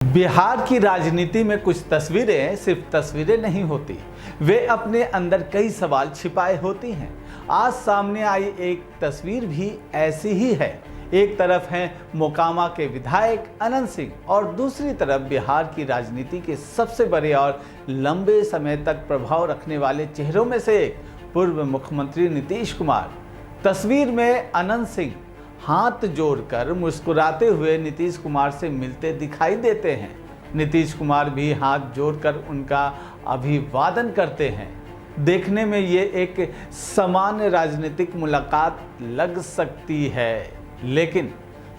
बिहार की राजनीति में कुछ तस्वीरें सिर्फ तस्वीरें नहीं होती, वे अपने अंदर कई सवाल छिपाए होती हैं। आज सामने आई एक तस्वीर भी ऐसी ही है। एक तरफ हैं मोकामा के विधायक अनंत सिंह और दूसरी तरफ बिहार की राजनीति के सबसे बड़े और लंबे समय तक प्रभाव रखने वाले चेहरों में से एक पूर्व मुख्यमंत्री नीतीश कुमार। तस्वीर में अनंत सिंह हाथ जोड़कर मुस्कुराते हुए नीतीश कुमार से मिलते दिखाई देते हैं। नीतीश कुमार भी हाथ जोड़कर उनका अभिवादन करते हैं। देखने में ये एक सामान्य राजनीतिक मुलाकात लग सकती है, लेकिन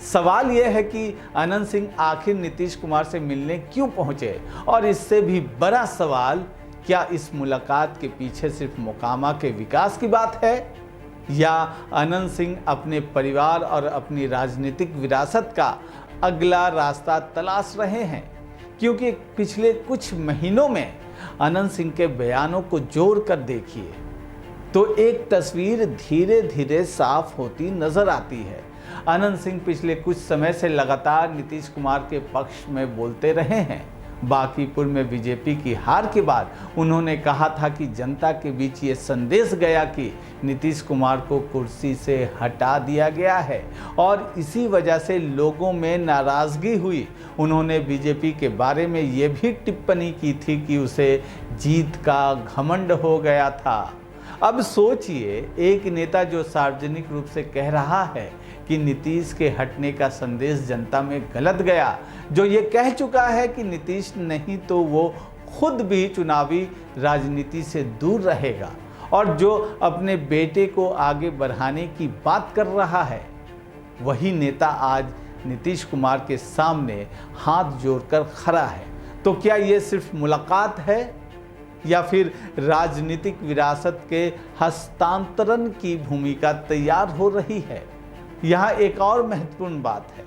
सवाल यह है कि अनंत सिंह आखिर नीतीश कुमार से मिलने क्यों पहुंचे, और इससे भी बड़ा सवाल, क्या इस मुलाकात के पीछे सिर्फ मोकामा के विकास की बात है, या अनंत सिंह अपने परिवार और अपनी राजनीतिक विरासत का अगला रास्ता तलाश रहे हैं। क्योंकि पिछले कुछ महीनों में अनंत सिंह के बयानों को जोड़कर देखिए तो एक तस्वीर धीरे धीरे साफ होती नजर आती है। अनंत सिंह पिछले कुछ समय से लगातार नीतीश कुमार के पक्ष में बोलते रहे हैं। बांकीपुर में बीजेपी की हार के बाद उन्होंने कहा था कि जनता के बीच ये संदेश गया कि नीतीश कुमार को कुर्सी से हटा दिया गया है और इसी वजह से लोगों में नाराजगी हुई। उन्होंने बीजेपी के बारे में ये भी टिप्पणी की थी कि उसे जीत का घमंड हो गया था। अब सोचिए, एक नेता जो सार्वजनिक रूप से कह रहा है कि नीतीश के हटने का संदेश जनता में गलत गया, जो ये कह चुका है कि नीतीश नहीं तो वो खुद भी चुनावी राजनीति से दूर रहेगा, और जो अपने बेटे को आगे बढ़ाने की बात कर रहा है, वही नेता आज नीतीश कुमार के सामने हाथ जोड़कर खड़ा है। तो क्या ये सिर्फ मुलाकात है या फिर राजनीतिक विरासत के हस्तांतरण की भूमिका तैयार हो रही है? यहाँ एक और महत्वपूर्ण बात है।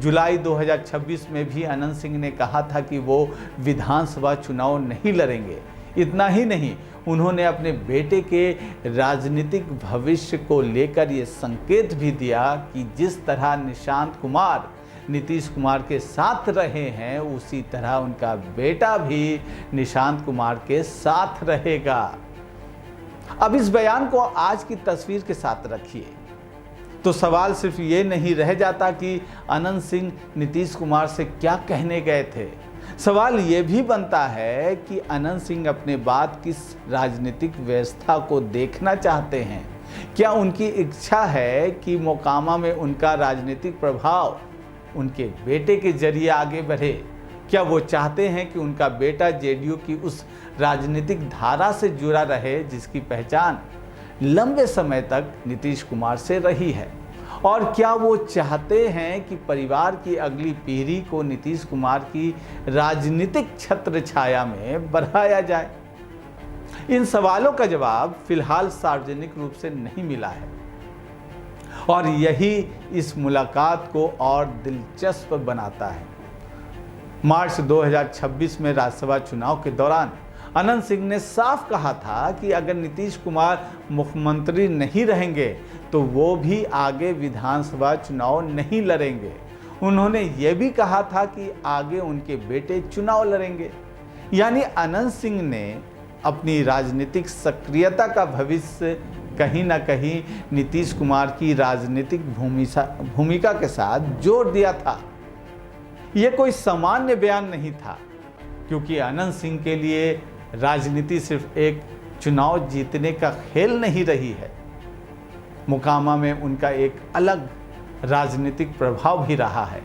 जुलाई 2026 में भी अनंत सिंह ने कहा था कि वो विधानसभा चुनाव नहीं लड़ेंगे। इतना ही नहीं, उन्होंने अपने बेटे के राजनीतिक भविष्य को लेकर ये संकेत भी दिया कि जिस तरह निशांत कुमार नीतीश कुमार के साथ रहे हैं, उसी तरह उनका बेटा भी निशांत कुमार के साथ रहेगा। अब इस बयान को आज की तस्वीर के साथ रखिए तो सवाल सिर्फ ये नहीं रह जाता कि अनंत सिंह नीतीश कुमार से क्या कहने गए थे। सवाल ये भी बनता है कि अनंत सिंह अपने बाद किस राजनीतिक व्यवस्था को देखना चाहते हैं। क्या उनकी इच्छा है कि मोकामा में उनका राजनीतिक प्रभाव उनके बेटे के जरिए आगे बढ़े? क्या वो चाहते हैं कि उनका बेटा जेडीयू की उस राजनीतिक धारा से जुड़ा रहे जिसकी पहचान लंबे समय तक नीतीश कुमार से रही है? और क्या वो चाहते हैं कि परिवार की अगली पीढ़ी को नीतीश कुमार की राजनीतिक छत्र छाया में बढ़ाया जाए? इन सवालों का जवाब फिलहाल सार्वजनिक रूप से नहीं मिला है, और यही इस मुलाकात को और दिलचस्प बनाता है। मार्च 2026 में राज्यसभा चुनाव के दौरान अनंत सिंह ने साफ कहा था कि अगर नीतीश कुमार मुख्यमंत्री नहीं रहेंगे तो वो भी आगे विधानसभा चुनाव नहीं लड़ेंगे। उन्होंने ये भी कहा था कि आगे उनके बेटे चुनाव लड़ेंगे। यानी अनंत सिंह ने अपनी राजनीतिक सक्रियता का भविष्य कहीं ना कहीं नीतीश कुमार की राजनीतिक भूमिका के साथ जोड़ दिया था। यह कोई सामान्य बयान नहीं था, क्योंकि अनंत सिंह के लिए राजनीति सिर्फ एक चुनाव जीतने का खेल नहीं रही है। मोकामा में उनका एक अलग राजनीतिक प्रभाव भी रहा है।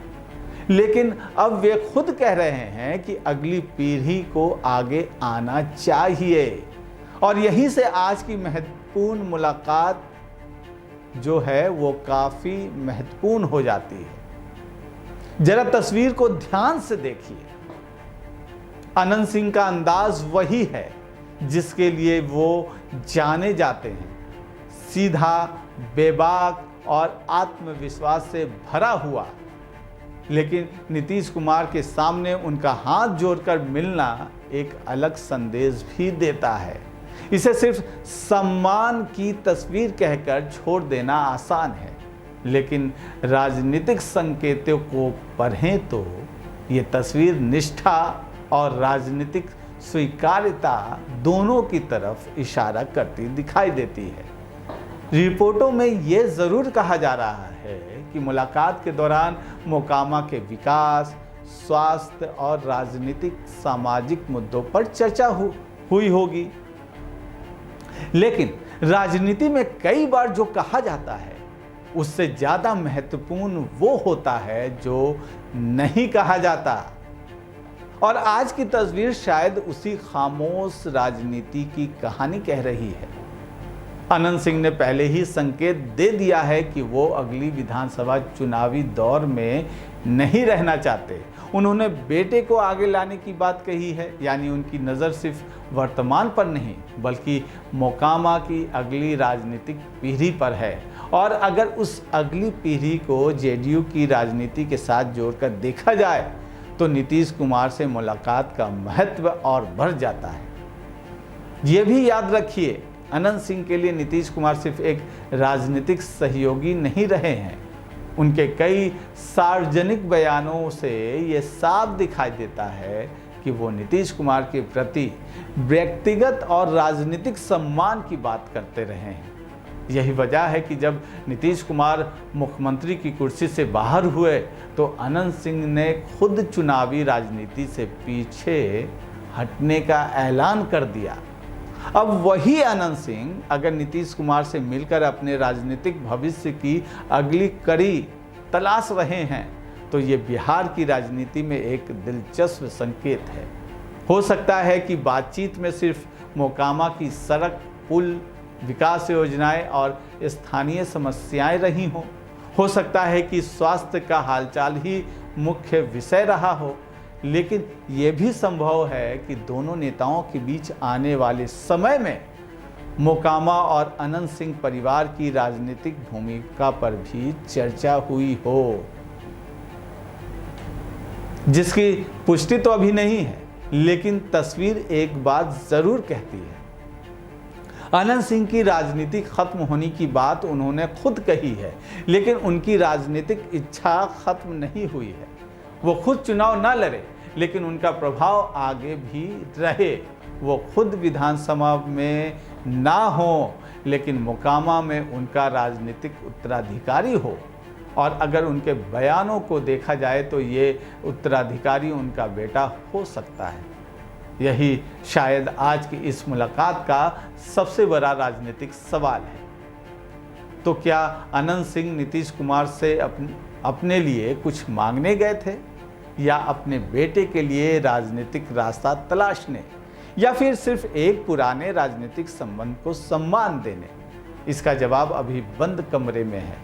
लेकिन अब वे खुद कह रहे हैं कि अगली पीढ़ी को आगे आना चाहिए, और यहीं से आज की महत्वपूर्ण मुलाकात जो है वो काफी महत्वपूर्ण हो जाती है। जरा तस्वीर को ध्यान से देखिए। अनंत सिंह का अंदाज वही है जिसके लिए वो जाने जाते हैं, सीधा, बेबाक और आत्मविश्वास से भरा हुआ। लेकिन नीतीश कुमार के सामने उनका हाथ जोड़कर मिलना एक अलग संदेश भी देता है। इसे सिर्फ सम्मान की तस्वीर कहकर छोड़ देना आसान है, लेकिन राजनीतिक संकेतों को पढ़ें तो ये तस्वीर निष्ठा और राजनीतिक स्वीकार्यता दोनों की तरफ इशारा करती दिखाई देती है। रिपोर्टों में ये ज़रूर कहा जा रहा है कि मुलाकात के दौरान मोकामा के विकास, स्वास्थ्य और राजनीतिक सामाजिक मुद्दों पर चर्चा हुई होगी। लेकिन राजनीति में कई बार जो कहा जाता है उससे ज़्यादा महत्वपूर्ण वो होता है जो नहीं कहा जाता। और आज की तस्वीर शायद उसी खामोश राजनीति की कहानी कह रही है। अनंत सिंह ने पहले ही संकेत दे दिया है कि वो अगली विधानसभा चुनावी दौर में नहीं रहना चाहते। उन्होंने बेटे को आगे लाने की बात कही है, यानी उनकी नज़र सिर्फ वर्तमान पर नहीं बल्कि मोकामा की अगली राजनीतिक पीढ़ी पर है। और अगर उस अगली पीढ़ी को जेडीयू की राजनीति के साथ जोड़कर देखा जाए तो नीतीश कुमार से मुलाकात का महत्व और बढ़ जाता है। ये भी याद रखिए, अनंत सिंह के लिए नीतीश कुमार सिर्फ एक राजनीतिक सहयोगी नहीं रहे हैं। उनके कई सार्वजनिक बयानों से ये साफ दिखाई देता है कि वो नीतीश कुमार के प्रति व्यक्तिगत और राजनीतिक सम्मान की बात करते रहे हैं। यही वजह है कि जब नीतीश कुमार मुख्यमंत्री की कुर्सी से बाहर हुए तो अनंत सिंह ने खुद चुनावी राजनीति से पीछे हटने का ऐलान कर दिया। अब वही अनंत सिंह अगर नीतीश कुमार से मिलकर अपने राजनीतिक भविष्य की अगली कड़ी तलाश रहे हैं तो ये बिहार की राजनीति में एक दिलचस्प संकेत है। हो सकता है कि बातचीत में सिर्फ मोकामा की सड़क, पुल, विकास योजनाएं और स्थानीय समस्याएं रही हों। हो सकता है कि स्वास्थ्य का हालचाल ही मुख्य विषय रहा हो। लेकिन ये भी संभव है कि दोनों नेताओं के बीच आने वाले समय में मोकामा और अनंत सिंह परिवार की राजनीतिक भूमिका पर भी चर्चा हुई हो, जिसकी पुष्टि तो अभी नहीं है। लेकिन तस्वीर एक बात जरूर कहती है। अनंत सिंह की राजनीति खत्म होने की बात उन्होंने खुद कही है, लेकिन उनकी राजनीतिक इच्छा खत्म नहीं हुई है। वो खुद चुनाव ना लड़े लेकिन उनका प्रभाव आगे भी रहे। वो खुद विधानसभा में ना हो लेकिन मोकामा में उनका राजनीतिक उत्तराधिकारी हो। और अगर उनके बयानों को देखा जाए तो ये उत्तराधिकारी उनका बेटा हो सकता है। यही शायद आज की इस मुलाकात का सबसे बड़ा राजनीतिक सवाल है। तो क्या अनंत सिंह नीतीश कुमार से अपने लिए कुछ मांगने गए थे, या अपने बेटे के लिए राजनीतिक रास्ता तलाशने, या फिर सिर्फ एक पुराने राजनीतिक संबंध को सम्मान देने? इसका जवाब अभी बंद कमरे में है।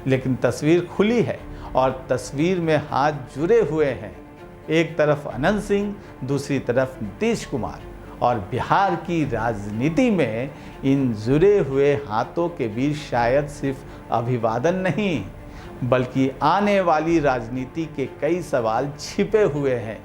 लेकिन तस्वीर खुली है और तस्वीर में हाथ जुड़े हुए हैं। एक तरफ अनंत सिंह, दूसरी तरफ नीतीश कुमार। और बिहार की राजनीति में इन जुड़े हुए हाथों के बीच शायद सिर्फ अभिवादन नहीं बल्कि आने वाली राजनीति के कई सवाल छिपे हुए हैं।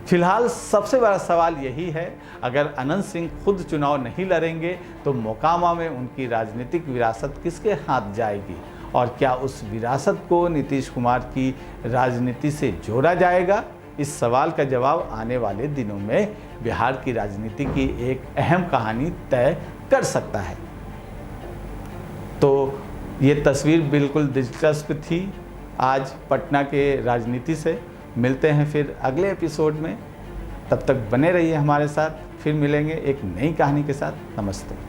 फिलहाल सबसे बड़ा सवाल यही है, अगर अनंत सिंह खुद चुनाव नहीं लड़ेंगे तो मोकामा में उनकी राजनीतिक विरासत किसके हाथ जाएगी, और क्या उस विरासत को नीतीश कुमार की राजनीति से जोड़ा जाएगा? इस सवाल का जवाब आने वाले दिनों में बिहार की राजनीति की एक अहम कहानी तय कर सकता है। तो ये तस्वीर बिल्कुल दिलचस्प थी आज पटना के राजनीति से। मिलते हैं फिर अगले एपिसोड में। तब तक बने रहिए हमारे साथ। फिर मिलेंगे एक नई कहानी के साथ। नमस्ते।